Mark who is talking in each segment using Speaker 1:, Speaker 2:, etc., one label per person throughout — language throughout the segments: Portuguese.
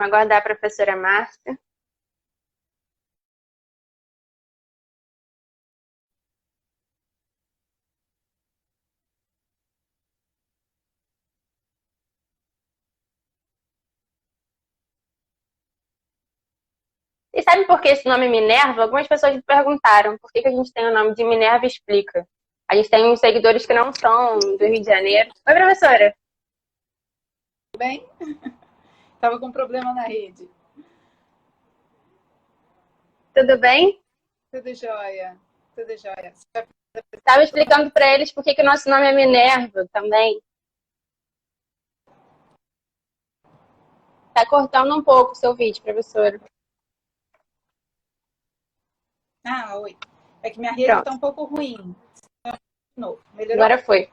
Speaker 1: Aguardar a professora Márcia. E sabe por que esse nome Minerva? Algumas pessoas me perguntaram por que a gente tem o nome de Minerva Explica. A gente tem uns seguidores que não são do Rio de Janeiro. Oi, professora.
Speaker 2: Tudo bem? Estava com problema na rede.
Speaker 1: Tudo bem?
Speaker 2: Tudo jóia. Tudo jóia.
Speaker 1: Estava explicando para eles por que o nosso nome é Minerva também. Está cortando um pouco o seu vídeo, professora.
Speaker 2: Oi. É que minha rede está um pouco ruim. Melhorou?
Speaker 1: Agora foi.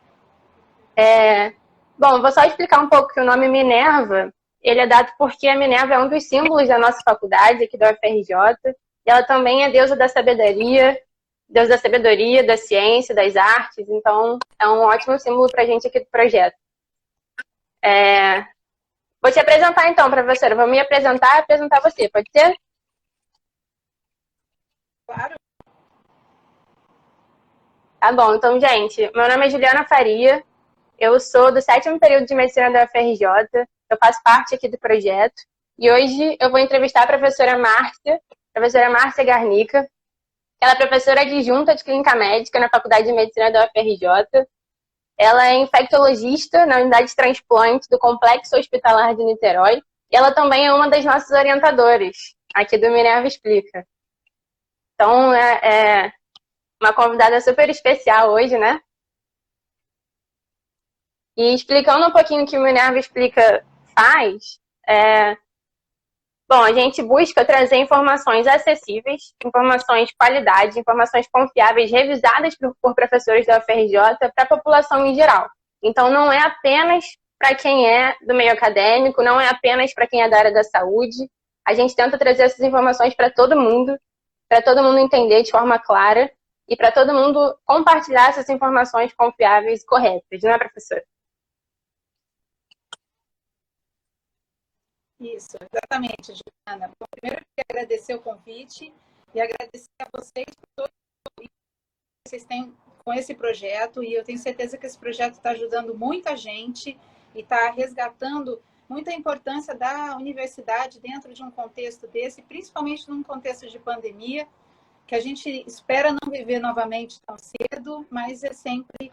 Speaker 1: Bom, vou só explicar um pouco que o nome Minerva, ele é dado porque a Minerva é um dos símbolos da nossa faculdade, aqui da UFRJ, e ela também é deusa da sabedoria, da ciência, das artes, então é um ótimo símbolo para a gente aqui do projeto. Vou te apresentar então, professora. Vou me apresentar e apresentar você, pode ser?
Speaker 2: Claro.
Speaker 1: Tá bom, então, gente, meu nome é Juliana Faria, eu sou do 7º período de medicina da UFRJ, eu faço parte aqui do projeto, e hoje eu vou entrevistar a professora Márcia Garnica. Ela é professora adjunta de clínica médica na Faculdade de Medicina da UFRJ. Ela é infectologista na unidade de transplante do Complexo Hospitalar de Niterói. E ela também é uma das nossas orientadoras aqui do Minerva Explica. Então, é uma convidada super especial hoje, né? E explicando um pouquinho o que o Minerva Explica faz, bom, a gente busca trazer informações acessíveis, informações de qualidade, informações confiáveis, revisadas por professores da UFRJ para a população em geral. Então, não é apenas para quem é do meio acadêmico, não é apenas para quem é da área da saúde. A gente tenta trazer essas informações para todo mundo entender de forma clara e para todo mundo compartilhar essas informações confiáveis e corretas, não é, professora?
Speaker 2: Isso, exatamente, Juliana. Bom, primeiro eu queria agradecer o convite e agradecer a vocês por todo o que vocês têm com esse projeto, e eu tenho certeza que esse projeto está ajudando muita gente e está resgatando muita importância da universidade dentro de um contexto desse, principalmente num contexto de pandemia, que a gente espera não viver novamente tão cedo, mas é sempre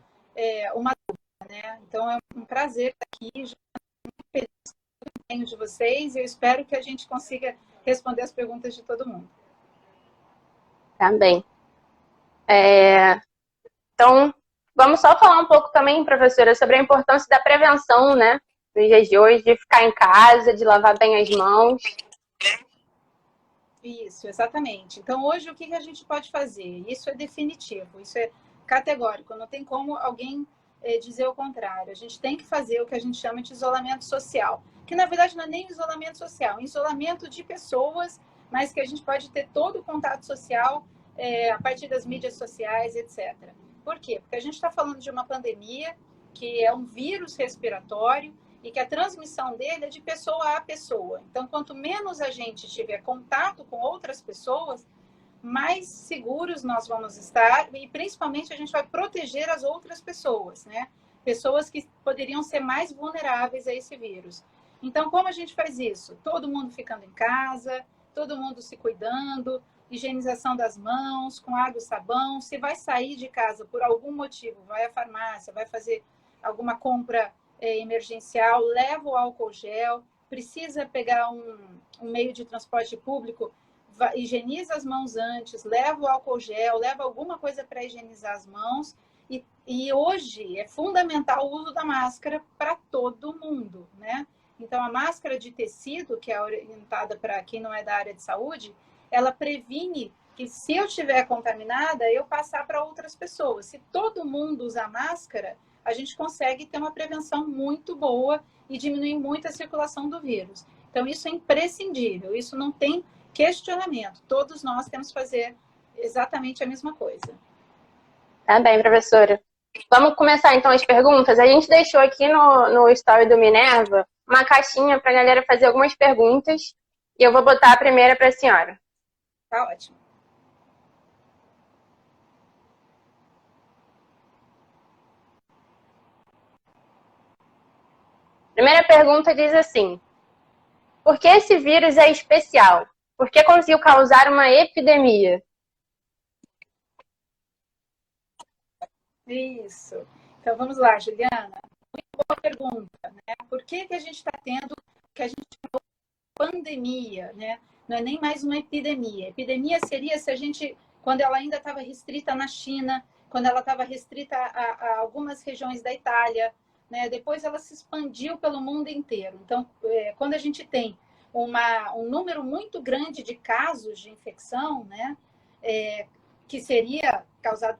Speaker 2: uma dúvida, né? Então é um prazer estar aqui, muito feliz de vocês, e eu espero que a gente consiga responder as perguntas de todo mundo.
Speaker 1: Também. Então, vamos só falar um pouco também, professora, sobre a importância da prevenção, né? Nos dias de hoje, de ficar em casa, de lavar bem as mãos.
Speaker 2: Isso, exatamente. Então, hoje, o que a gente pode fazer? Isso é definitivo, isso é categórico, não tem como alguém dizer o contrário. A gente tem que fazer o que a gente chama de isolamento social, que na verdade não é nem isolamento social, é isolamento de pessoas, mas que a gente pode ter todo o contato social a partir das mídias sociais, etc. Por quê? Porque a gente está falando de uma pandemia que é um vírus respiratório e que a transmissão dele é de pessoa a pessoa. Então, quanto menos a gente tiver contato com outras pessoas, mais seguros nós vamos estar, e principalmente a gente vai proteger as outras pessoas, né? Pessoas que poderiam ser mais vulneráveis a esse vírus. Então, como a gente faz isso? Todo mundo ficando em casa, todo mundo se cuidando, higienização das mãos, com água e sabão. Se vai sair de casa por algum motivo, vai à farmácia, vai fazer alguma compra emergencial, leva o álcool gel. Precisa pegar um meio de transporte público, higieniza as mãos antes, leva o álcool gel, leva alguma coisa para higienizar as mãos. E hoje é fundamental o uso da máscara para todo mundo, né? Então, a máscara de tecido, que é orientada para quem não é da área de saúde, ela previne que, se eu estiver contaminada, eu passar para outras pessoas. Se todo mundo usar máscara, a gente consegue ter uma prevenção muito boa e diminuir muito a circulação do vírus. Então, isso é imprescindível, isso não tem questionamento. Todos nós temos que fazer exatamente a mesma coisa.
Speaker 1: Tá bem, professora. Vamos começar então as perguntas. A gente deixou aqui no story do Minerva uma caixinha para a galera fazer algumas perguntas e eu vou botar a primeira para a senhora.
Speaker 2: Tá ótimo.
Speaker 1: Primeira pergunta diz assim: por que esse vírus é especial? Por que conseguiu causar uma epidemia?
Speaker 2: Isso. Então vamos lá, Juliana. Muito boa pergunta, né? Por que a gente está tendo o que a gente chama de pandemia, né? Não é nem mais uma epidemia. Epidemia seria se a gente, quando ela ainda estava restrita na China, quando ela estava restrita a algumas regiões da Itália, né? Depois ela se expandiu pelo mundo inteiro. Então, quando a gente tem um número muito grande de casos de infecção, né? Que seria causado,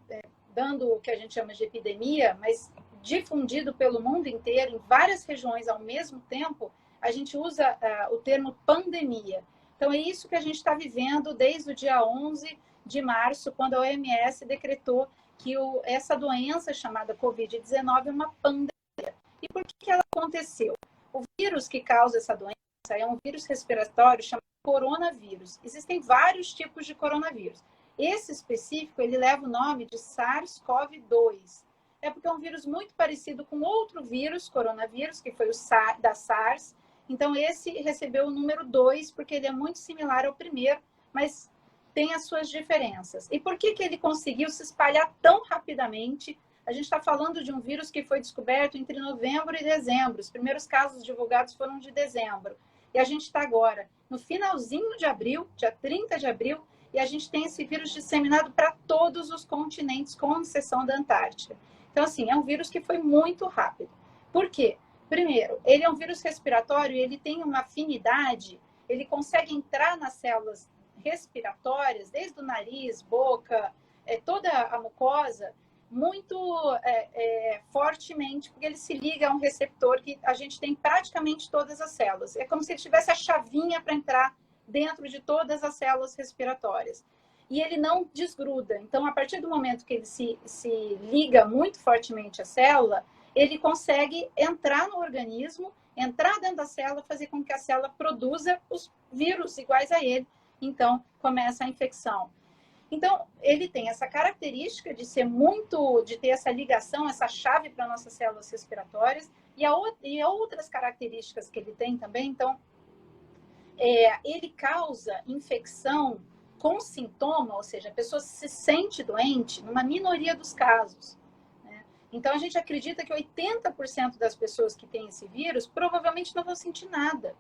Speaker 2: dando o que a gente chama de epidemia, mas difundido pelo mundo inteiro, em várias regiões ao mesmo tempo, a gente usa o termo pandemia. Então, é isso que a gente está vivendo desde o dia 11 de março, quando a OMS decretou que essa doença chamada Covid-19 é uma pandemia. E por que ela aconteceu? O vírus que causa essa doença é um vírus respiratório chamado coronavírus. Existem vários tipos de coronavírus. Esse específico, ele leva o nome de SARS-CoV-2. É porque é um vírus muito parecido com outro vírus, coronavírus, que foi o da SARS. Então, esse recebeu o número 2, porque ele é muito similar ao primeiro, mas tem as suas diferenças. E por que ele conseguiu se espalhar tão rapidamente? A gente está falando de um vírus que foi descoberto entre novembro e dezembro. Os primeiros casos divulgados foram de dezembro. E a gente está agora no finalzinho de abril, dia 30 de abril, e a gente tem esse vírus disseminado para todos os continentes, com exceção da Antártica. Então, assim, é um vírus que foi muito rápido. Por quê? Primeiro, ele é um vírus respiratório, ele tem uma afinidade, ele consegue entrar nas células respiratórias, desde o nariz, boca, toda a mucosa, muito fortemente, porque ele se liga a um receptor que a gente tem em praticamente todas as células. É como se ele tivesse a chavinha para entrar dentro de todas as células respiratórias. E ele não desgruda. Então, a partir do momento que ele se liga muito fortemente à célula, ele consegue entrar no organismo, entrar dentro da célula, fazer com que a célula produza os vírus iguais a ele. Então, começa a infecção. Então, ele tem essa característica de de ter essa ligação, essa chave para nossas células respiratórias, e outras características que ele tem também. Então, ele causa infecção com sintoma, ou seja, a pessoa se sente doente numa minoria dos casos, né? Então, a gente acredita que 80% das pessoas que têm esse vírus provavelmente não vão sentir nada.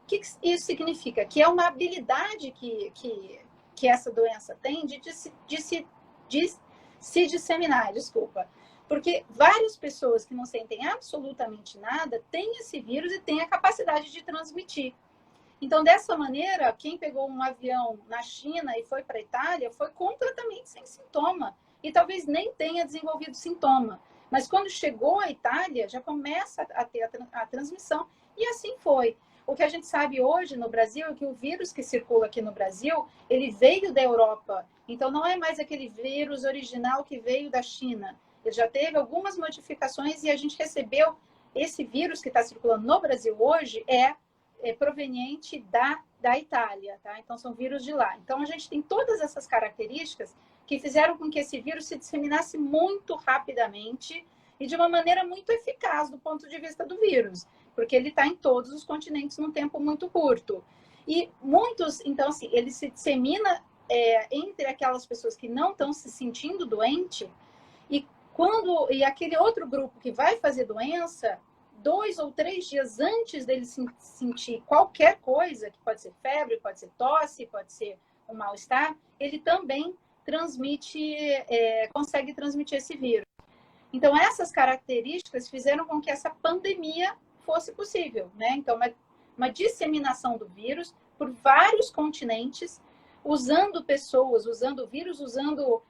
Speaker 2: O que isso significa? Que é uma habilidade que essa doença tem de se disseminar, desculpa. Porque várias pessoas que não sentem absolutamente nada têm esse vírus e têm a capacidade de transmitir. Então, dessa maneira, quem pegou um avião na China e foi para a Itália foi completamente sem sintoma. E talvez nem tenha desenvolvido sintoma. Mas quando chegou à Itália, já começa a ter a transmissão. E assim foi. O que a gente sabe hoje no Brasil é que o vírus que circula aqui no Brasil, ele veio da Europa. Então, não é mais aquele vírus original que veio da China. Ele já teve algumas modificações e a gente recebeu esse vírus que está circulando no Brasil hoje proveniente da Itália, tá? Então, são vírus de lá. Então, a gente tem todas essas características que fizeram com que esse vírus se disseminasse muito rapidamente e de uma maneira muito eficaz do ponto de vista do vírus, porque ele está em todos os continentes num tempo muito curto. E muitos, então, assim, ele se dissemina entre aquelas pessoas que não estão se sentindo doente e aquele outro grupo que vai fazer doença, 2 ou 3 dias antes dele sentir qualquer coisa, que pode ser febre, pode ser tosse, pode ser um mal-estar, ele também consegue transmitir esse vírus. Então, essas características fizeram com que essa pandemia fosse possível, né? Então, uma disseminação do vírus por vários continentes, usando pessoas, usando vírus, usando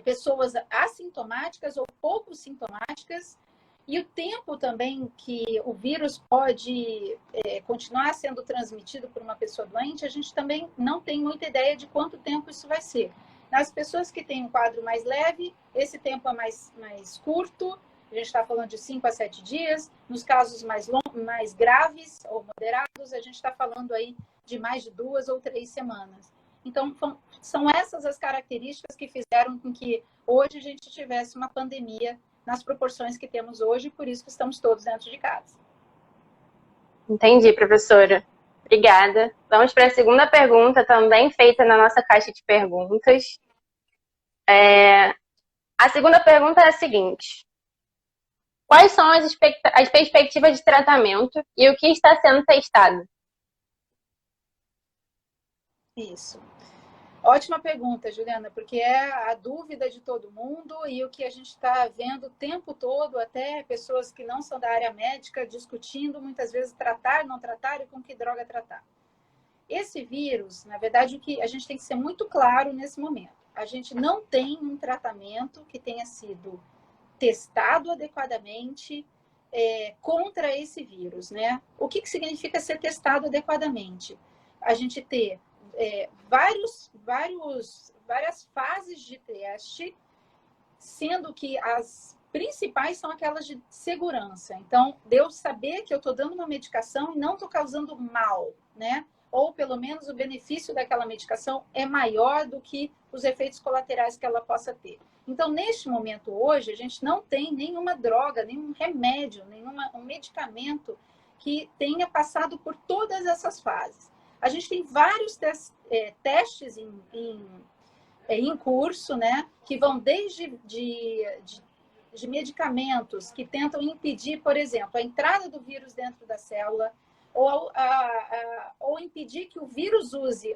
Speaker 2: pessoas assintomáticas ou pouco sintomáticas, e o tempo também que o vírus pode continuar sendo transmitido por uma pessoa doente, a gente também não tem muita ideia de quanto tempo isso vai ser. Nas pessoas que têm um quadro mais leve, esse tempo é mais curto, a gente está falando de 5 a 7 dias. Nos casos mais graves ou moderados, a gente está falando aí de mais de 2 ou 3 semanas. Então, são essas as características que fizeram com que hoje a gente tivesse uma pandemia nas proporções que temos hoje, e por isso que estamos todos dentro de casa.
Speaker 1: Entendi, professora. Obrigada. Vamos para a segunda pergunta, também feita na nossa caixa de perguntas. A segunda pergunta é a seguinte: quais são as perspectivas de tratamento e o que está sendo testado?
Speaker 2: Isso. Ótima pergunta, Juliana, porque é a dúvida de todo mundo e o que a gente está vendo o tempo todo, até pessoas que não são da área médica discutindo muitas vezes tratar, não tratar e com que droga tratar. Esse vírus, na verdade, o que a gente tem que ser muito claro nesse momento. A gente não tem um tratamento que tenha sido testado adequadamente contra esse vírus, né? O que significa ser testado adequadamente? A gente ter várias fases de teste, sendo que as principais são aquelas de segurança. Então, de eu saber que eu estou dando uma medicação e não estou causando mal, né? Ou pelo menos o benefício daquela medicação é maior do que os efeitos colaterais que ela possa ter. Então, neste momento hoje, a gente não tem nenhuma droga, nenhum remédio, um medicamento que tenha passado por todas essas fases. A gente tem vários testes em curso, né, que vão desde de medicamentos que tentam impedir, por exemplo, a entrada do vírus dentro da célula, ou impedir que o vírus use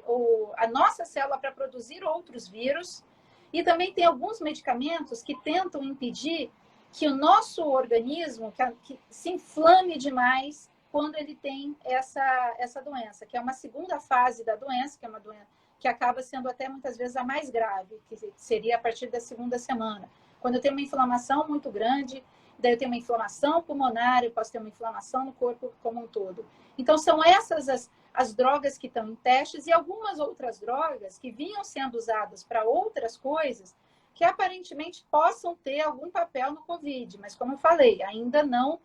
Speaker 2: a nossa célula para produzir outros vírus. E também tem alguns medicamentos que tentam impedir que o nosso organismo que se inflame demais quando ele tem essa doença, que é uma segunda fase da doença, que é uma doença que acaba sendo até muitas vezes a mais grave, que seria a partir da segunda semana. Quando eu tenho uma inflamação muito grande, daí eu tenho uma inflamação pulmonar, eu posso ter uma inflamação no corpo como um todo. Então, são essas as drogas que estão em testes e algumas outras drogas que vinham sendo usadas para outras coisas que aparentemente possam ter algum papel no COVID, mas como eu falei, ainda não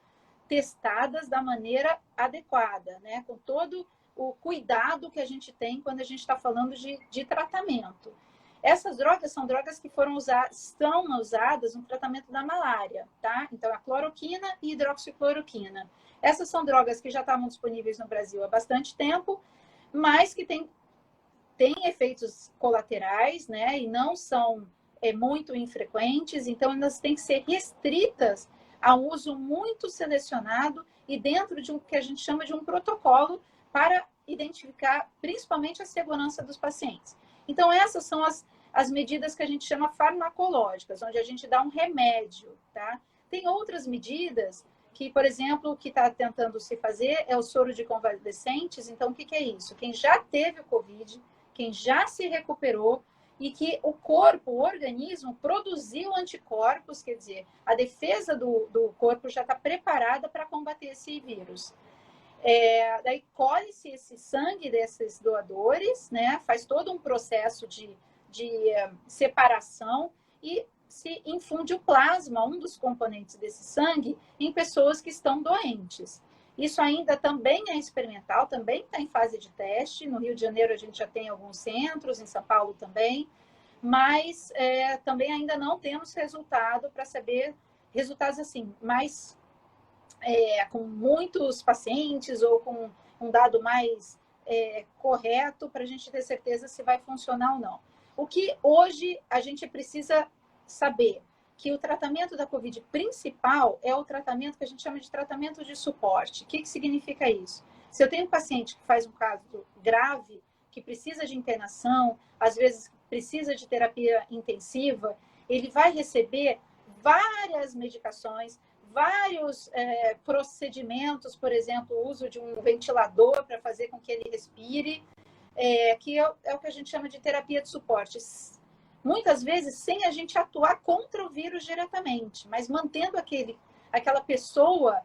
Speaker 2: testadas da maneira adequada, né? Com todo o cuidado que a gente tem quando a gente está falando de tratamento. Essas drogas são drogas que estão usadas no tratamento da malária, tá? Então, a cloroquina e hidroxicloroquina. Essas são drogas que já estavam disponíveis no Brasil há bastante tempo, mas que têm efeitos colaterais, né? E não são muito infrequentes, então elas têm que ser restritas a um uso muito selecionado e dentro de um que a gente chama de um protocolo para identificar principalmente a segurança dos pacientes. Então, essas são as medidas que a gente chama farmacológicas, onde a gente dá um remédio, tá? Tem outras medidas que, por exemplo, o que está tentando se fazer é o soro de convalescentes. Então, o que é isso? Quem já teve o COVID, quem já se recuperou, e que o corpo, o organismo, produziu anticorpos, quer dizer, a defesa do corpo já está preparada para combater esse vírus. Daí colhe-se esse sangue desses doadores, né? Faz todo um processo de separação e se infunde o plasma, um dos componentes desse sangue, em pessoas que estão doentes. Isso ainda também é experimental, também está em fase de teste. No Rio de Janeiro a gente já tem alguns centros, em São Paulo também, mas também ainda não temos resultado para saber, resultados assim, mais com muitos pacientes ou com um dado mais correto para a gente ter certeza se vai funcionar ou não. O que hoje a gente precisa saber que o tratamento da COVID principal é o tratamento que a gente chama de tratamento de suporte. O que significa isso? Se eu tenho um paciente que faz um caso grave, que precisa de internação, às vezes precisa de terapia intensiva, ele vai receber várias medicações, vários procedimentos, por exemplo, o uso de um ventilador para fazer com que ele respire, que é o que a gente chama de terapia de suporte. Muitas vezes sem a gente atuar contra o vírus diretamente, mas mantendo aquela pessoa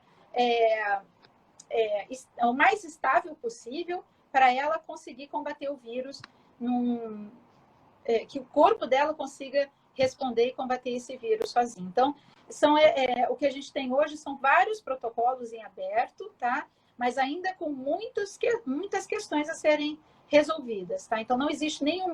Speaker 2: o mais estável possível para ela conseguir combater o vírus, que o corpo dela consiga responder e combater esse vírus sozinho. Então, o que a gente tem hoje são vários protocolos em aberto, tá? Mas ainda com muitas questões a serem resolvidas, tá? Então, não existe nenhum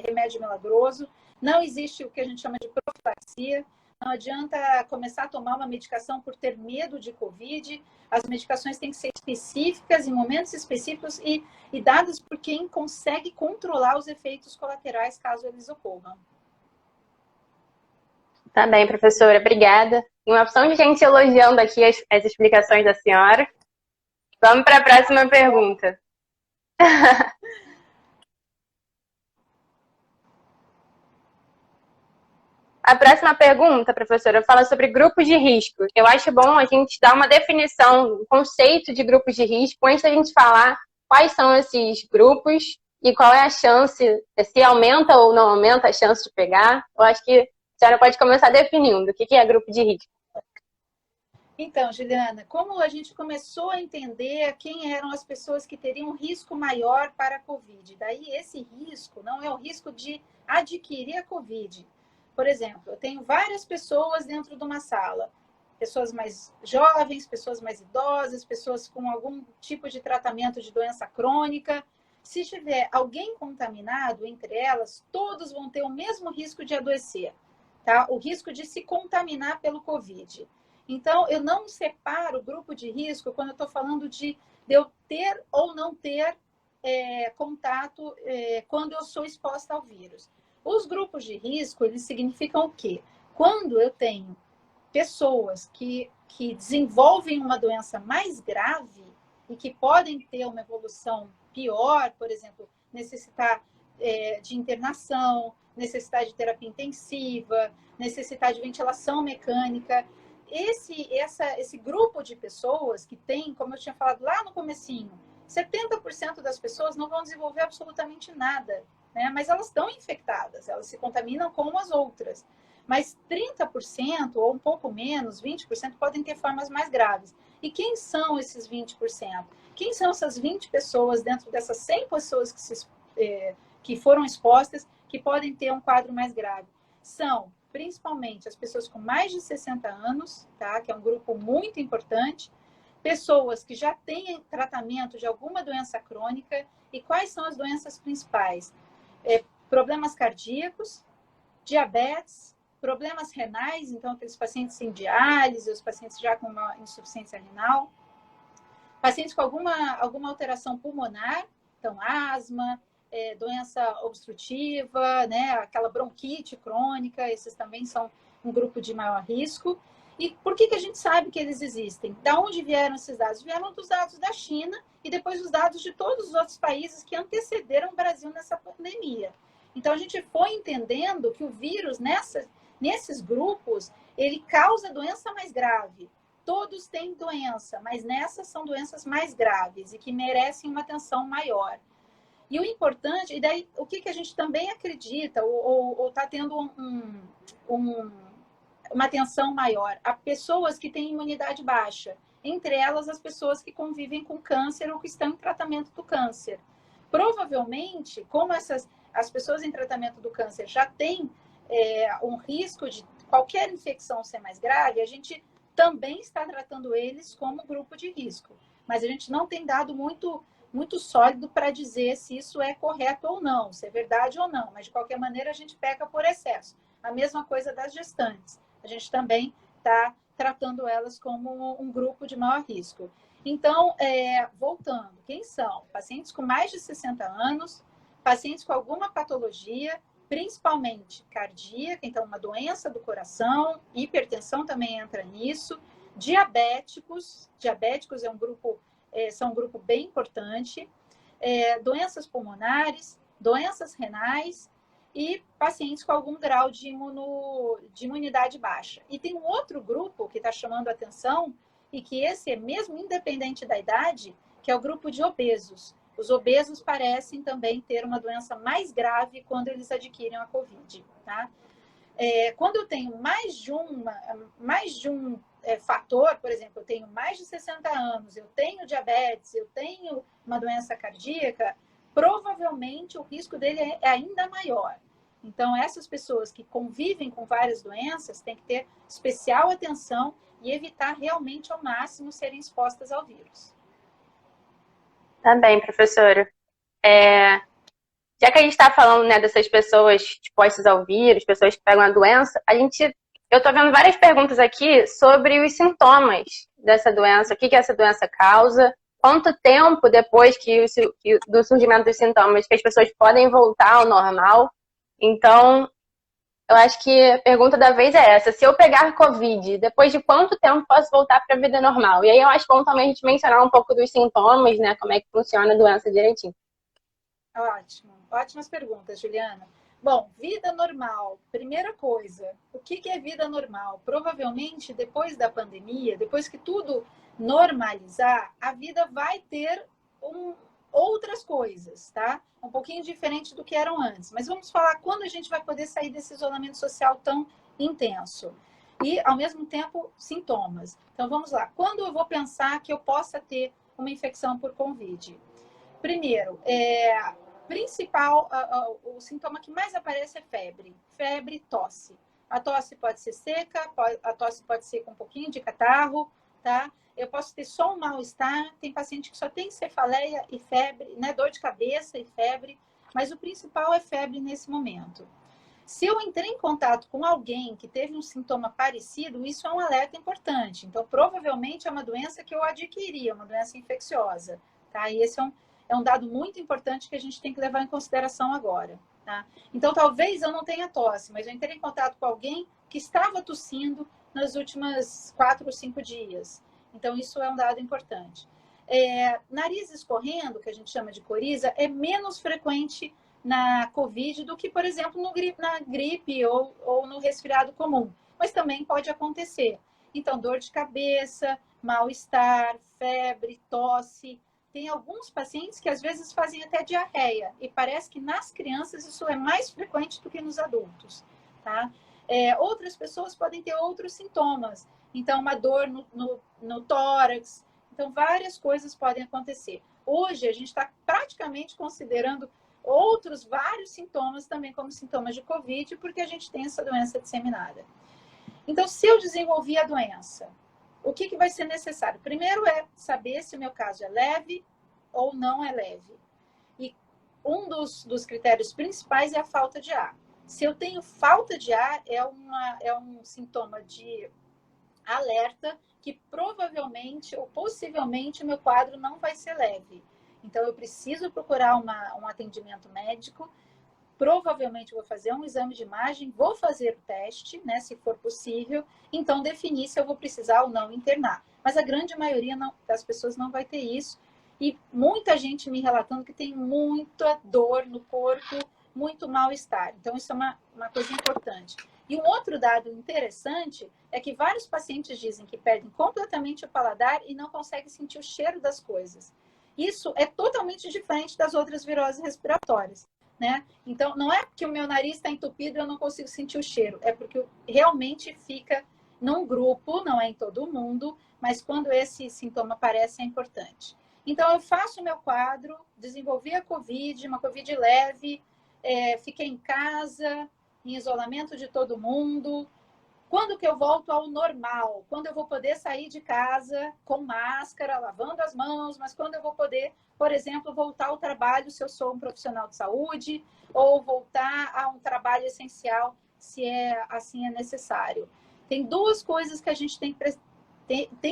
Speaker 2: remédio milagroso, não existe o que a gente chama de profilaxia, não adianta começar a tomar uma medicação por ter medo de Covid, as medicações têm que ser específicas, em momentos específicos e dadas por quem consegue controlar os efeitos colaterais caso eles ocorram.
Speaker 1: Tá bem, professora, obrigada. E uma opção de gente elogiando aqui as explicações da senhora. Vamos para a próxima pergunta. A próxima pergunta, professora, fala sobre grupos de risco. Eu acho bom a gente dar uma definição, um conceito de grupos de risco, antes da gente falar quais são esses grupos e qual é a chance, se aumenta ou não aumenta a chance de pegar. Eu acho que a senhora pode começar definindo o que é grupo de risco.
Speaker 2: Então, Juliana, como a gente começou a entender quem eram as pessoas que teriam um risco maior para a Covid, daí esse risco não é o risco de adquirir a Covid. Por exemplo, eu tenho várias pessoas dentro de uma sala, pessoas mais jovens, pessoas mais idosas, pessoas com algum tipo de tratamento de doença crônica. Se tiver alguém contaminado entre elas, todos vão ter o mesmo risco de adoecer, tá? O risco de se contaminar pelo Covid. Então, eu não separo o grupo de risco quando eu estou falando de eu ter ou não ter contato quando eu sou exposta ao vírus. Os grupos de risco, eles significam o quê? Quando eu tenho pessoas que desenvolvem uma doença mais grave e que podem ter uma evolução pior, por exemplo, necessitar de internação, necessitar de terapia intensiva, necessitar de ventilação mecânica. Esse grupo de pessoas que tem, como eu tinha falado lá no comecinho, 70% das pessoas não vão desenvolver absolutamente nada, né? Mas elas estão infectadas, elas se contaminam como as outras. Mas 30% ou um pouco menos, 20%, podem ter formas mais graves. E quem são esses 20%? Quem são essas 20 pessoas dentro dessas 100 pessoas que foram expostas que podem ter um quadro mais grave? São principalmente as pessoas com mais de 60 anos, tá? Que é um grupo muito importante, pessoas que já têm tratamento de alguma doença crônica. E quais são as doenças principais? Problemas cardíacos, diabetes, problemas renais, então aqueles pacientes sem diálise, os pacientes já com uma insuficiência renal, pacientes com alguma alteração pulmonar, então asma, doença obstrutiva, né, aquela bronquite crônica, esses também são um grupo de maior risco. E por que a gente sabe que eles existem? Da onde vieram esses dados? Vieram dos dados da China e depois dos dados de todos os outros países que antecederam o Brasil nessa pandemia. Então, a gente foi entendendo que o vírus, nesses grupos, ele causa doença mais grave. Todos têm doença, mas nessas são doenças mais graves e que merecem uma atenção maior. E o importante, e daí o que a gente também acredita, ou está tendo uma atenção maior a pessoas que têm imunidade baixa, entre elas as pessoas que convivem com câncer ou que estão em tratamento do câncer. Provavelmente, como as pessoas em tratamento do câncer já têm um risco de qualquer infecção ser mais grave, a gente também está tratando eles como grupo de risco. Mas a gente não tem dado muito sólido para dizer se isso é correto ou não, se é verdade ou não. Mas, de qualquer maneira, a gente peca por excesso. A mesma coisa das gestantes. A gente também está tratando elas como um grupo de maior risco. Então, voltando, quem são? Pacientes com mais de 60 anos, pacientes com alguma patologia, principalmente cardíaca, então uma doença do coração, hipertensão também entra nisso, diabéticos são um grupo bem importante, doenças pulmonares, doenças renais e pacientes com algum grau de imunidade baixa. E tem um outro grupo que está chamando a atenção, e que esse é mesmo independente da idade, que é o grupo de obesos. Os obesos parecem também ter uma doença mais grave quando eles adquirem a Covid, tá? Quando eu tenho mais de um fator, por exemplo, eu tenho mais de 60 anos, eu tenho diabetes, eu tenho uma doença cardíaca, provavelmente o risco dele é ainda maior. Então, essas pessoas que convivem com várias doenças têm que ter especial atenção e evitar realmente ao máximo serem expostas ao vírus.
Speaker 1: Tá bem, professora. Já que a gente está falando, né, dessas pessoas expostas ao vírus, pessoas que pegam a doença, eu estou vendo várias perguntas aqui sobre os sintomas dessa doença, o que essa doença causa, quanto tempo depois do surgimento dos sintomas que as pessoas podem voltar ao normal. Então, eu acho que a pergunta da vez é essa: se eu pegar Covid, depois de quanto tempo posso voltar para a vida normal? E aí eu acho bom também a gente mencionar um pouco dos sintomas, né, como é que funciona a doença direitinho.
Speaker 2: Ótimo. Ótimas perguntas, Juliana. Bom, vida normal. Primeira coisa, o que é vida normal? Provavelmente, depois da pandemia, depois que tudo normalizar, a vida vai ter outras coisas, tá? Um pouquinho diferente do que eram antes. Mas vamos falar quando a gente vai poder sair desse isolamento social tão intenso. E, ao mesmo tempo, sintomas. Então, vamos lá. Quando eu vou pensar que eu possa ter uma infecção por Covid? Primeiro, o sintoma que mais aparece é febre. Febre, tosse. A tosse pode ser seca, a tosse pode ser com um pouquinho de catarro, tá? Eu posso ter só um mal-estar, tem paciente que só tem cefaleia e febre, né? Dor de cabeça e febre, mas o principal é febre nesse momento. Se eu entrei em contato com alguém que teve um sintoma parecido, isso é um alerta importante. Então, provavelmente é uma doença que eu adquiri, uma doença infecciosa, tá? E esse é um dado muito importante que a gente tem que levar em consideração agora, tá? Então, talvez eu não tenha tosse, mas eu entrei em contato com alguém que estava tossindo nas últimas 4 ou 5 dias. Então, isso é um dado importante. Nariz escorrendo, que a gente chama de coriza, é menos frequente na Covid do que, por exemplo, na gripe ou no resfriado comum. Mas também pode acontecer. Então, dor de cabeça, mal-estar, febre, tosse. Tem alguns pacientes que às vezes fazem até diarreia. E parece que nas crianças isso é mais frequente do que nos adultos, tá? Outras pessoas podem ter outros sintomas. Então, uma dor no tórax. Então, várias coisas podem acontecer. Hoje, a gente está praticamente considerando outros vários sintomas também como sintomas de Covid, porque a gente tem essa doença disseminada. Então, se eu desenvolvi a doença, o que vai ser necessário? Primeiro é saber se o meu caso é leve ou não é leve. E um dos critérios principais é a falta de ar. Se eu tenho falta de ar, é um sintoma de alerta que provavelmente ou possivelmente o meu quadro não vai ser leve. Então, eu preciso procurar um atendimento médico. Provavelmente vou fazer um exame de imagem, vou fazer o teste, né, se for possível, então definir se eu vou precisar ou não internar. Mas a grande maioria das pessoas não vai ter isso. E muita gente me relatando que tem muita dor no corpo, muito mal-estar. Então, isso é uma coisa importante. E um outro dado interessante é que vários pacientes dizem que perdem completamente o paladar e não conseguem sentir o cheiro das coisas. Isso é totalmente diferente das outras viroses respiratórias, né? Então, não é porque o meu nariz está entupido e eu não consigo sentir o cheiro, é porque realmente fica num grupo, não é em todo mundo, mas quando esse sintoma aparece é importante. Então, eu faço o meu quadro, desenvolvi a Covid, uma Covid leve, fiquei em casa, em isolamento de todo mundo. Quando que eu volto ao normal? Quando eu vou poder sair de casa com máscara, lavando as mãos, mas quando eu vou poder, por exemplo, voltar ao trabalho se eu sou um profissional de saúde, ou voltar a um trabalho essencial se assim é necessário. Tem duas coisas que a gente tem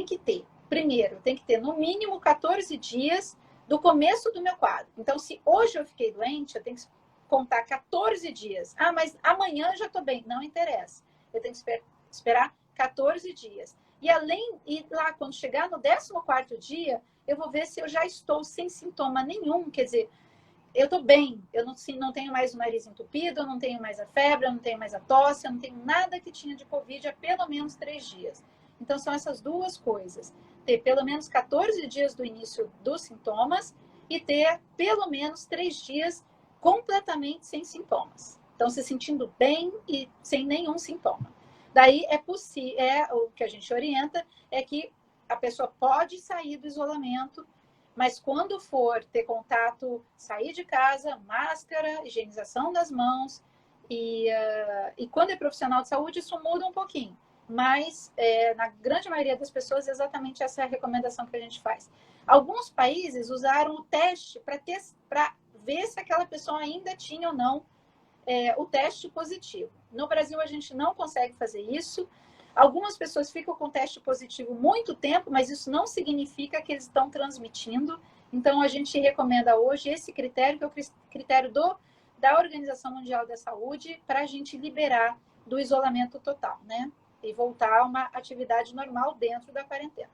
Speaker 2: que ter. Primeiro, tem que ter no mínimo 14 dias do começo do meu quadro. Então, se hoje eu fiquei doente, eu tenho que contar 14 dias. Ah, mas amanhã eu já estou bem. Não interessa. Eu tenho que esperar 14 dias. E lá, quando chegar no 14º dia, eu vou ver se eu já estou sem sintoma nenhum. Quer dizer, eu estou bem. Eu não tenho mais o nariz entupido, eu não tenho mais a febre, eu não tenho mais a tosse, eu não tenho nada que tinha de Covid há pelo menos 3 dias. Então, são essas duas coisas. Ter pelo menos 14 dias do início dos sintomas e ter pelo menos 3 dias completamente sem sintomas. Então, se sentindo bem e sem nenhum sintoma. Daí, o que a gente orienta é que a pessoa pode sair do isolamento, mas quando for ter contato, sair de casa, máscara, higienização das mãos, E quando é profissional de saúde, isso muda um pouquinho. Mas, na grande maioria das pessoas, exatamente essa é a recomendação que a gente faz. Alguns países usaram o teste para ver se aquela pessoa ainda tinha ou não o teste positivo. No Brasil, a gente não consegue fazer isso. Algumas pessoas ficam com teste positivo muito tempo, mas isso não significa que eles estão transmitindo. Então, a gente recomenda hoje esse critério, que é o critério da Organização Mundial da Saúde, para a gente liberar do isolamento total, né? E voltar a uma atividade normal dentro da quarentena.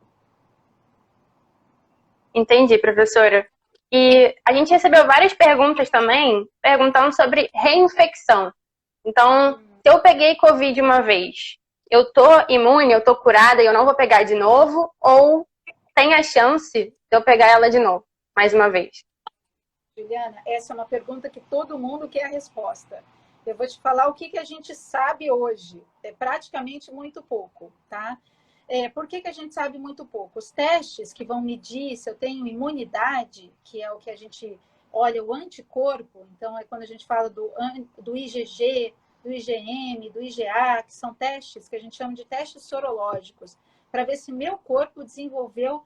Speaker 1: Entendi, professora. E a gente recebeu várias perguntas também, perguntando sobre reinfecção. Então, se eu peguei Covid uma vez, eu tô imune, eu tô curada e eu não vou pegar de novo? Ou tem a chance de eu pegar ela de novo, mais uma vez?
Speaker 2: Juliana, essa é uma pergunta que todo mundo quer a resposta. Eu vou te falar o que a gente sabe hoje. É praticamente muito pouco, tá? Por que a gente sabe muito pouco? Os testes que vão medir se eu tenho imunidade, que é o que a gente olha, o anticorpo, então é quando a gente fala do IgG, do IgM, do IgA, que são testes que a gente chama de testes sorológicos, para ver se meu corpo desenvolveu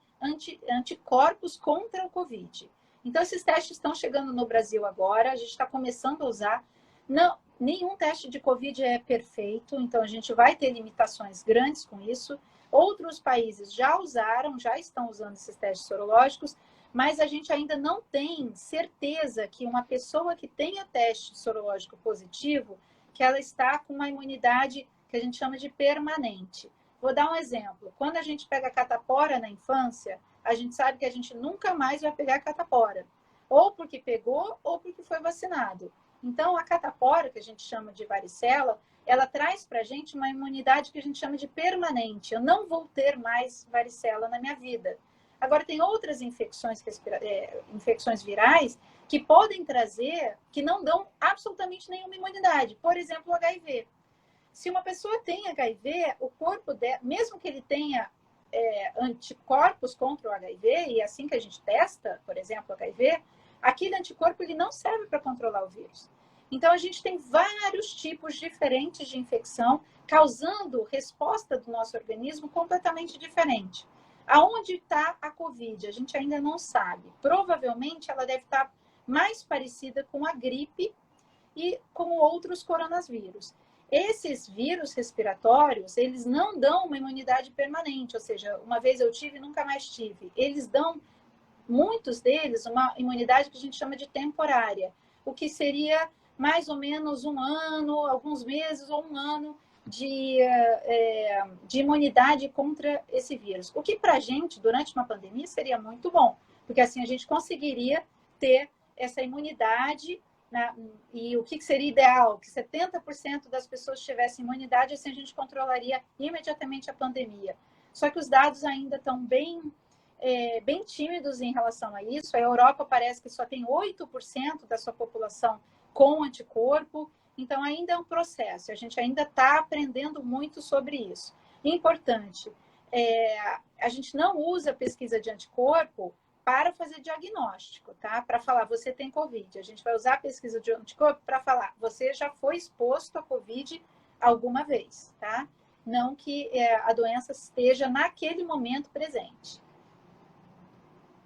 Speaker 2: anticorpos contra o Covid. Então, esses testes estão chegando no Brasil agora, a gente está começando a usar. Não, nenhum teste de Covid é perfeito, então a gente vai ter limitações grandes com isso. Outros países já usaram, já estão usando esses testes sorológicos, mas a gente ainda não tem certeza que uma pessoa que tenha teste sorológico positivo, que ela está com uma imunidade que a gente chama de permanente. Vou dar um exemplo. Quando a gente pega catapora na infância, a gente sabe que a gente nunca mais vai pegar catapora. Ou porque pegou, ou porque foi vacinado. Então, a catapora, que a gente chama de varicela, ela traz para a gente uma imunidade que a gente chama de permanente. Eu não vou ter mais varicela na minha vida. Agora, tem outras infecções virais que podem trazer, que não dão absolutamente nenhuma imunidade. Por exemplo, o HIV. Se uma pessoa tem HIV, o corpo dela, mesmo que ele tenha anticorpos contra o HIV, e é assim que a gente testa, por exemplo, o HIV, aquele anticorpo ele não serve para controlar o vírus. Então, a gente tem vários tipos diferentes de infecção, causando resposta do nosso organismo completamente diferente. Aonde está a Covid? A gente ainda não sabe. Provavelmente, ela deve estar mais parecida com a gripe e com outros coronavírus. Esses vírus respiratórios, eles não dão uma imunidade permanente, ou seja, uma vez eu tive, nunca mais tive. Eles dão, muitos deles, uma imunidade que a gente chama de temporária, o que seria mais ou menos um ano, alguns meses ou um ano de imunidade contra esse vírus. O que para a gente, durante uma pandemia, seria muito bom, porque assim a gente conseguiria ter essa imunidade. E o que seria ideal? Que 70% das pessoas tivessem imunidade, assim a gente controlaria imediatamente a pandemia. Só que os dados ainda estão bem tímidos em relação a isso. A Europa parece que só tem 8% da sua população com anticorpo, então ainda é um processo. A gente ainda está aprendendo muito sobre isso. Importante, a gente não usa pesquisa de anticorpo para fazer diagnóstico, tá? Para falar, você tem Covid. A gente vai usar a pesquisa de anticorpo para falar, você já foi exposto a Covid alguma vez, tá? Não que a doença esteja naquele momento presente.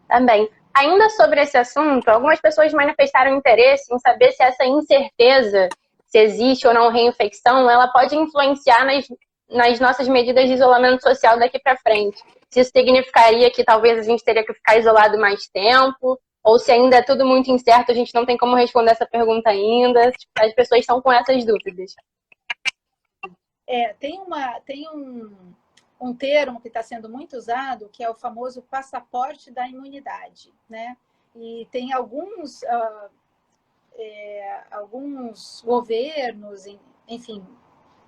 Speaker 1: Também. Ainda sobre esse assunto, algumas pessoas manifestaram interesse em saber se essa incerteza, se existe ou não reinfecção, ela pode influenciar nas nossas medidas de isolamento social daqui para frente. Se isso significaria que talvez a gente teria que ficar isolado mais tempo, ou se ainda é tudo muito incerto, a gente não tem como responder essa pergunta ainda. As pessoas estão com essas dúvidas.
Speaker 2: Tem um termo que está sendo muito usado, que é o famoso passaporte da imunidade, né? E tem alguns governos, enfim,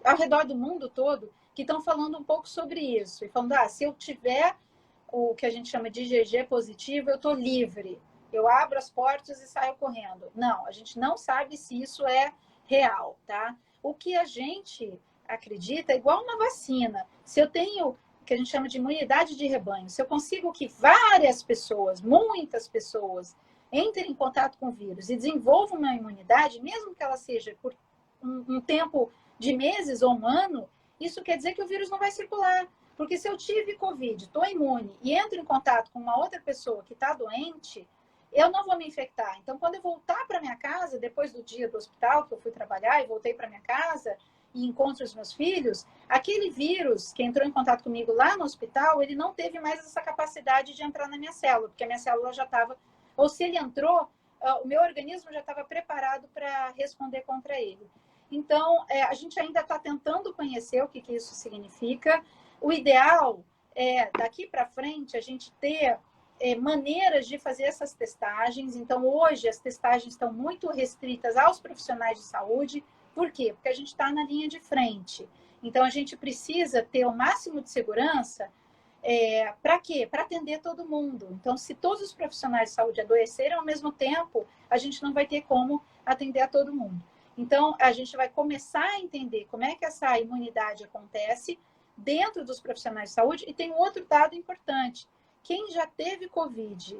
Speaker 2: ao redor do mundo todo, que estão falando um pouco sobre isso. E falando, se eu tiver o que a gente chama de IgG positivo, eu estou livre. Eu abro as portas e saio correndo. Não, a gente não sabe se isso é real, tá? O que a gente acredita é igual uma vacina. Se eu tenho o que a gente chama de imunidade de rebanho, se eu consigo que várias pessoas, muitas pessoas, entrem em contato com o vírus e desenvolvam uma imunidade, mesmo que ela seja por um tempo de meses ou um ano, isso quer dizer que o vírus não vai circular. Porque se eu tive Covid, estou imune e entro em contato com uma outra pessoa que está doente, eu não vou me infectar. Então, quando eu voltar para minha casa, depois do dia do hospital, que eu fui trabalhar e voltei para minha casa e encontro os meus filhos, aquele vírus que entrou em contato comigo lá no hospital, ele não teve mais essa capacidade de entrar na minha célula, porque a minha célula já estava... Ou se ele entrou, o meu organismo já estava preparado para responder contra ele. Então, a gente ainda está tentando conhecer o que isso significa. O ideal é, daqui para frente, a gente ter maneiras de fazer essas testagens. Então, hoje, as testagens estão muito restritas aos profissionais de saúde. Por quê? Porque a gente está na linha de frente. Então, a gente precisa ter o máximo de segurança. Para quê? Para atender todo mundo. Então, se todos os profissionais de saúde adoecerem ao mesmo tempo, a gente não vai ter como atender a todo mundo. Então, a gente vai começar a entender como é que essa imunidade acontece dentro dos profissionais de saúde. E tem um outro dado importante. Quem já teve Covid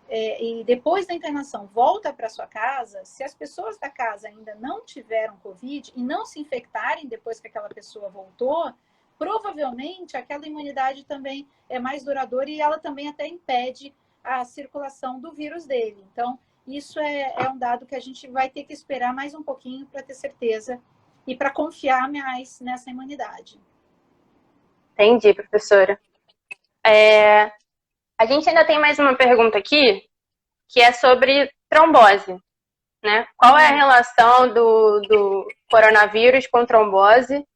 Speaker 2: e depois da internação volta para sua casa, se as pessoas da casa ainda não tiveram Covid e não se infectarem depois que aquela pessoa voltou, provavelmente aquela imunidade também é mais duradoura e ela também até impede a circulação do vírus dele. Então, isso é um dado que a gente vai ter que esperar mais um pouquinho para ter certeza e para confiar mais nessa imunidade.
Speaker 1: Entendi, professora. A gente ainda tem mais uma pergunta aqui, que é sobre trombose, né? Qual é a relação do coronavírus com trombose?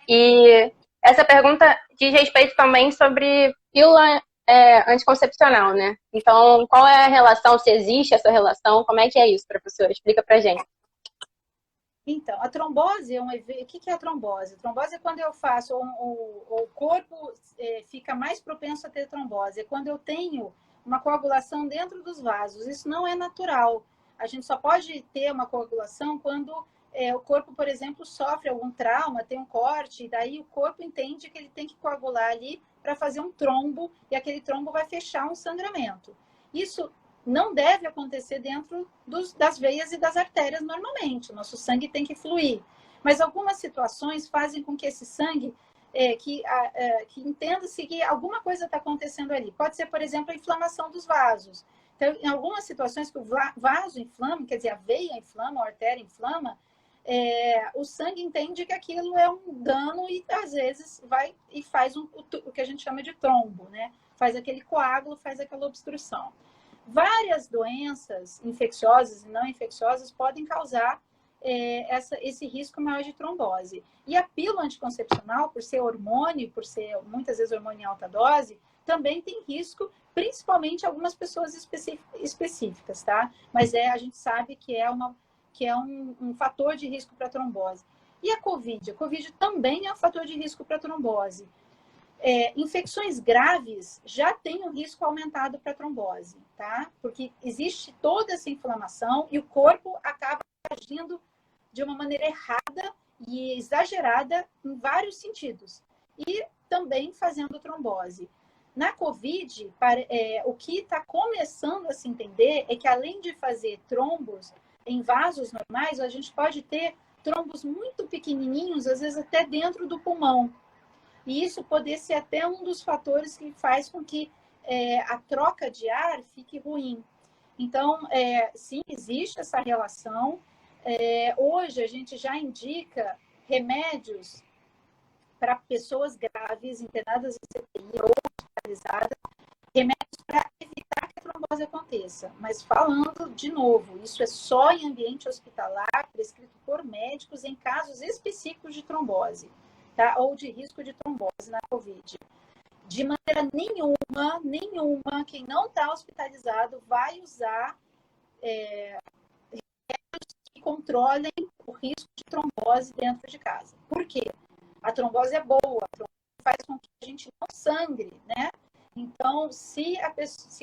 Speaker 1: E essa pergunta diz respeito também sobre pílula anticoncepcional, né? Então, qual é a relação, se existe essa relação, como é que é isso, professora? Explica pra gente.
Speaker 2: Então, a trombose é um evento. O que é a trombose? A trombose é quando eu faço, o corpo fica mais propenso a ter trombose. É quando eu tenho uma coagulação dentro dos vasos. Isso não é natural. A gente só pode ter uma coagulação quando o corpo, por exemplo, sofre algum trauma, tem um corte, e daí o corpo entende que ele tem que coagular ali para fazer um trombo, e aquele trombo vai fechar um sangramento. Isso não deve acontecer dentro das veias e das artérias normalmente. O nosso sangue tem que fluir. Mas algumas situações fazem com que esse sangue, que entenda-se que alguma coisa está acontecendo ali. Pode ser, por exemplo, a inflamação dos vasos. Então, em algumas situações que o vaso inflama, quer dizer, a veia inflama, a artéria inflama, o sangue entende que aquilo é um dano e, às vezes, vai e faz o que a gente chama de trombo, né? Faz aquele coágulo, faz aquela obstrução. Várias doenças infecciosas e não infecciosas podem causar esse risco maior de trombose. E a pílula anticoncepcional, por ser hormônio, por ser muitas vezes hormônio em alta dose, também tem risco, principalmente algumas pessoas específicas, tá? Mas a gente sabe que é um fator de risco para trombose. E a Covid? A Covid também é um fator de risco para trombose. Infecções graves já têm um risco aumentado para trombose, tá? Porque existe toda essa inflamação e o corpo acaba agindo de uma maneira errada e exagerada em vários sentidos. E também fazendo trombose. Na Covid, o que está começando a se entender é que além de fazer trombos em vasos normais, a gente pode ter trombos muito pequenininhos, às vezes até dentro do pulmão. E isso poder ser até um dos fatores que faz com que a troca de ar fique ruim. Então, sim, existe essa relação. Hoje, a gente já indica remédios para pessoas graves, internadas em CTI ou hospitalizadas, remédios para evitar que a trombose aconteça. Mas falando, de novo, isso é só em ambiente hospitalar, prescrito por médicos em casos específicos de trombose. Tá? Ou de risco de trombose na Covid. De maneira nenhuma, quem não está hospitalizado vai usar remédios que controlem o risco de trombose dentro de casa. Por quê? A trombose é boa, a trombose faz com que a gente não sangre, né? Então, se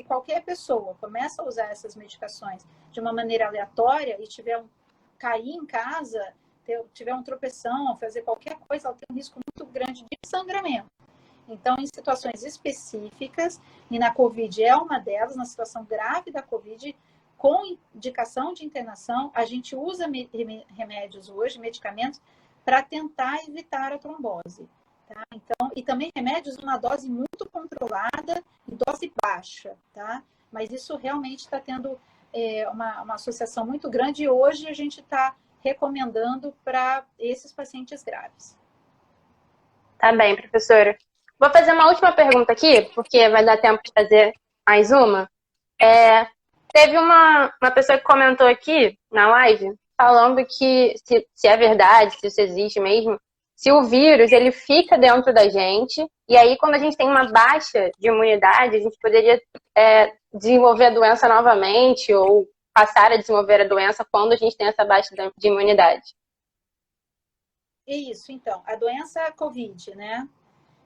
Speaker 2: qualquer pessoa começa a usar essas medicações de uma maneira aleatória e cair em casa, tiver um tropeção, fazer qualquer coisa, ela tem um risco muito grande de sangramento. Então, em situações específicas, e na Covid é uma delas, na situação grave da Covid, com indicação de internação, a gente usa remédios hoje, medicamentos, para tentar evitar a trombose. Tá? Então, e também remédios numa dose muito controlada e dose baixa, tá? Mas isso realmente está tendo uma associação muito grande e hoje a gente está recomendando para esses pacientes graves.
Speaker 1: Tá bem, professora. Vou fazer uma última pergunta aqui, porque vai dar tempo de fazer mais uma. Teve uma pessoa que comentou aqui na live, falando que se é verdade, se isso existe mesmo, se o vírus ele fica dentro da gente, e aí quando a gente tem uma baixa de imunidade, a gente poderia desenvolver a doença novamente, ou passar a desenvolver a doença quando a gente tem essa baixa de imunidade.
Speaker 2: Isso, então, a doença COVID, né?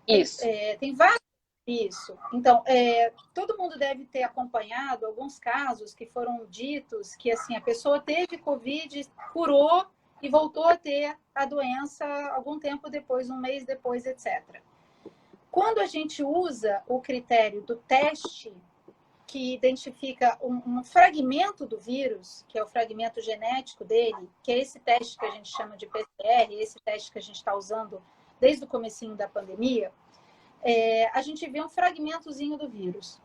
Speaker 1: Isso.
Speaker 2: Tem vários. Isso. Então, todo mundo deve ter acompanhado alguns casos que foram ditos que assim, a pessoa teve COVID, curou e voltou a ter a doença algum tempo depois, um mês depois, etc. Quando a gente usa o critério do teste, que identifica um fragmento do vírus, que é o fragmento genético dele, que é esse teste que a gente chama de PCR, esse teste que a gente está usando desde o comecinho da pandemia, a gente vê um fragmentozinho do vírus.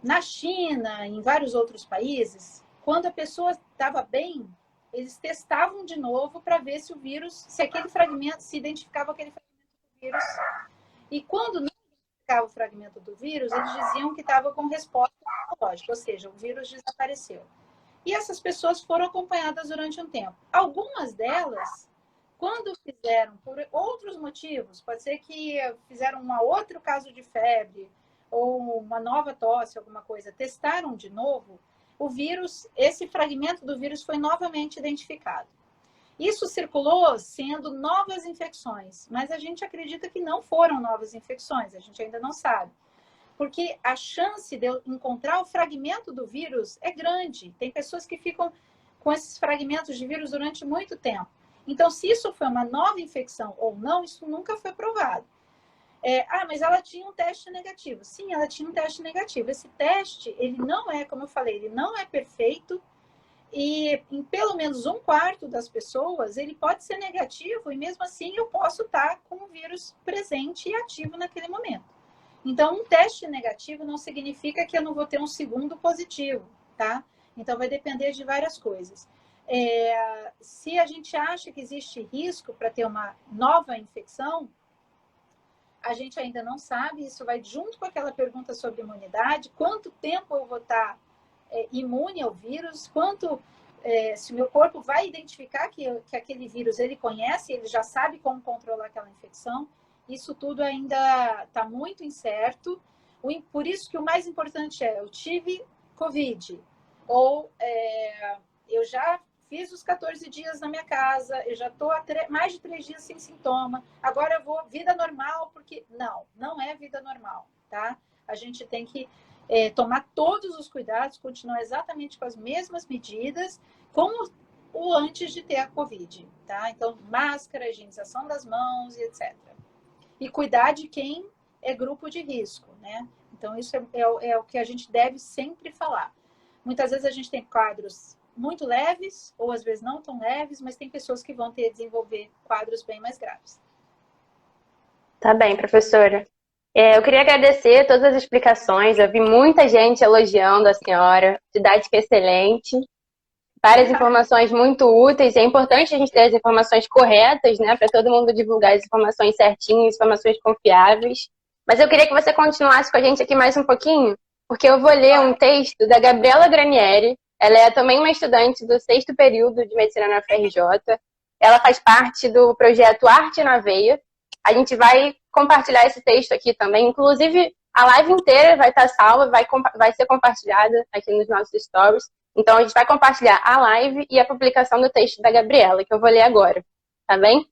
Speaker 2: Na China, em vários outros países, quando a pessoa estava bem, eles testavam de novo para ver se o vírus, se aquele fragmento, se identificava aquele fragmento do vírus. E quando não identificava o fragmento do vírus, eles diziam que estava com resposta imunológica, ou seja, o vírus desapareceu. E essas pessoas foram acompanhadas durante um tempo. Algumas delas, quando fizeram, por outros motivos, pode ser que fizeram um outro caso de febre ou uma nova tosse, alguma coisa, testaram de novo, o vírus, esse fragmento do vírus foi novamente identificado. Isso circulou sendo novas infecções, mas a gente acredita que não foram novas infecções, a gente ainda não sabe. Porque a chance de eu encontrar o fragmento do vírus é grande. Tem pessoas que ficam com esses fragmentos de vírus durante muito tempo. Então, se isso foi uma nova infecção ou não, isso nunca foi provado. Mas ela tinha um teste negativo. Sim, ela tinha um teste negativo. Esse teste, ele não é, como eu falei, ele não é perfeito. E em pelo menos 1/4 das pessoas, ele pode ser negativo e mesmo assim eu posso estar com o vírus presente e ativo naquele momento. Então, um teste negativo não significa que eu não vou ter um segundo positivo, tá? Então, vai depender de várias coisas. Se a gente acha que existe risco para ter uma nova infecção, a gente ainda não sabe, isso vai junto com aquela pergunta sobre imunidade, quanto tempo eu vou estar imune ao vírus, se o meu corpo vai identificar que aquele vírus ele conhece, ele já sabe como controlar aquela infecção, isso tudo ainda está muito incerto, por isso que o mais importante eu tive COVID, ou eu já fiz os 14 dias na minha casa, eu já estou há mais de 3 dias sem sintoma, agora eu vou vida normal, porque não é vida normal, tá? A gente tem que tomar todos os cuidados, continuar exatamente com as mesmas medidas, como o antes de ter a COVID, tá? Então, máscara, higienização das mãos e etc. E cuidar de quem é grupo de risco, né? Então, isso é o que a gente deve sempre falar. Muitas vezes a gente tem quadros muito leves, ou às vezes não tão leves, mas tem pessoas que vão desenvolver quadros bem mais graves.
Speaker 1: Tá bem, professora. Eu queria agradecer todas as explicações. Eu vi muita gente elogiando a senhora, didática excelente, várias informações muito úteis. É importante a gente ter as informações corretas, né, para todo mundo divulgar as informações certinhas, informações confiáveis. Mas eu queria que você continuasse com a gente aqui mais um pouquinho, porque eu vou ler um texto da Gabriela Granieri. Ela é também uma estudante do 6º período de medicina na UFRJ. Ela faz parte do projeto Arte na Veia. A gente vai compartilhar esse texto aqui também. Inclusive, a live inteira vai estar salva, vai ser compartilhada aqui nos nossos stories. Então, a gente vai compartilhar a live e a publicação do texto da Gabriela, que eu vou ler agora. Tá bem?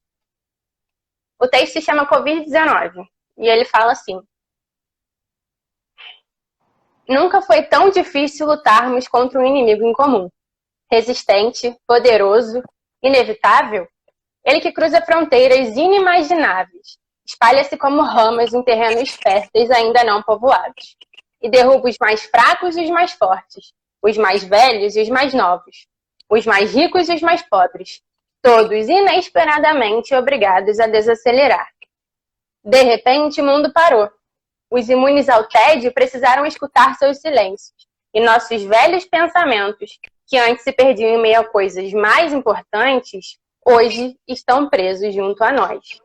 Speaker 1: O texto se chama Covid-19. E ele fala assim: nunca foi tão difícil lutarmos contra um inimigo em comum. Resistente, poderoso, inevitável, ele que cruza fronteiras inimagináveis, espalha-se como ramas em terrenos férteis ainda não povoados, e derruba os mais fracos e os mais fortes, os mais velhos e os mais novos, os mais ricos e os mais pobres, todos inesperadamente obrigados a desacelerar. De repente, o mundo parou. Os imunes ao tédio precisaram escutar seus silêncios, e nossos velhos pensamentos, que antes se perdiam em meio a coisas mais importantes, hoje estão presos junto a nós.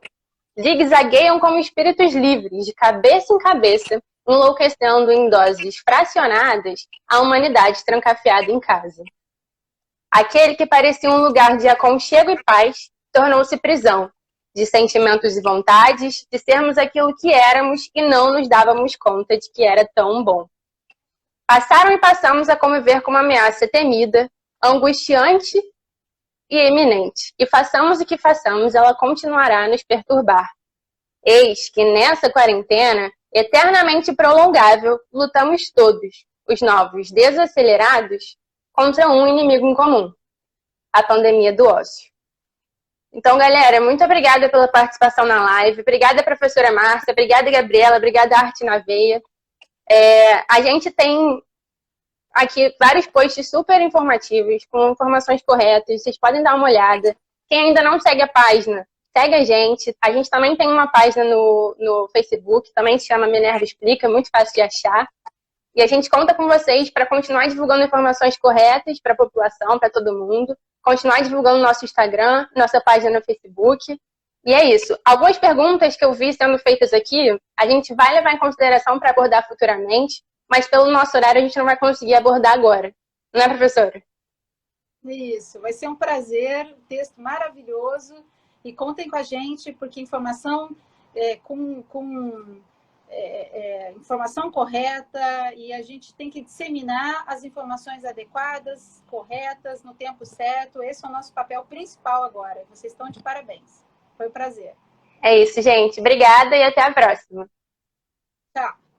Speaker 1: Zigue-zagueiam como espíritos livres, de cabeça em cabeça, enlouquecendo em doses fracionadas a humanidade trancafiada em casa. Aquele que parecia um lugar de aconchego e paz tornou-se prisão, de sentimentos e vontades, de sermos aquilo que éramos e não nos dávamos conta de que era tão bom. Passaram e passamos a conviver com uma ameaça temida, angustiante e eminente. E façamos o que façamos, ela continuará a nos perturbar. Eis que nessa quarentena, eternamente prolongável, lutamos todos, os novos desacelerados, contra um inimigo em comum, a pandemia do ócio. Então, galera, muito obrigada pela participação na live. Obrigada, professora Márcia. Obrigada, Gabriela. Obrigada, Arte na Veia. A gente tem aqui vários posts super informativos, com informações corretas. Vocês podem dar uma olhada. Quem ainda não segue a página, segue a gente. A gente também tem uma página no Facebook, também se chama Minerva Explica, muito fácil de achar. E a gente conta com vocês para continuar divulgando informações corretas para a população, para todo mundo. Continuar divulgando nosso Instagram, nossa página no Facebook. E é isso. Algumas perguntas que eu vi sendo feitas aqui, a gente vai levar em consideração para abordar futuramente, mas pelo nosso horário a gente não vai conseguir abordar agora. Não é, professora?
Speaker 2: Isso, vai ser um prazer, texto maravilhoso. E contem com a gente, porque informação informação correta, e a gente tem que disseminar as informações adequadas, corretas, no tempo certo. Esse é o nosso papel principal agora. Vocês estão de parabéns. Foi um prazer.
Speaker 1: É isso, gente. Obrigada e até a próxima.
Speaker 2: Tchau.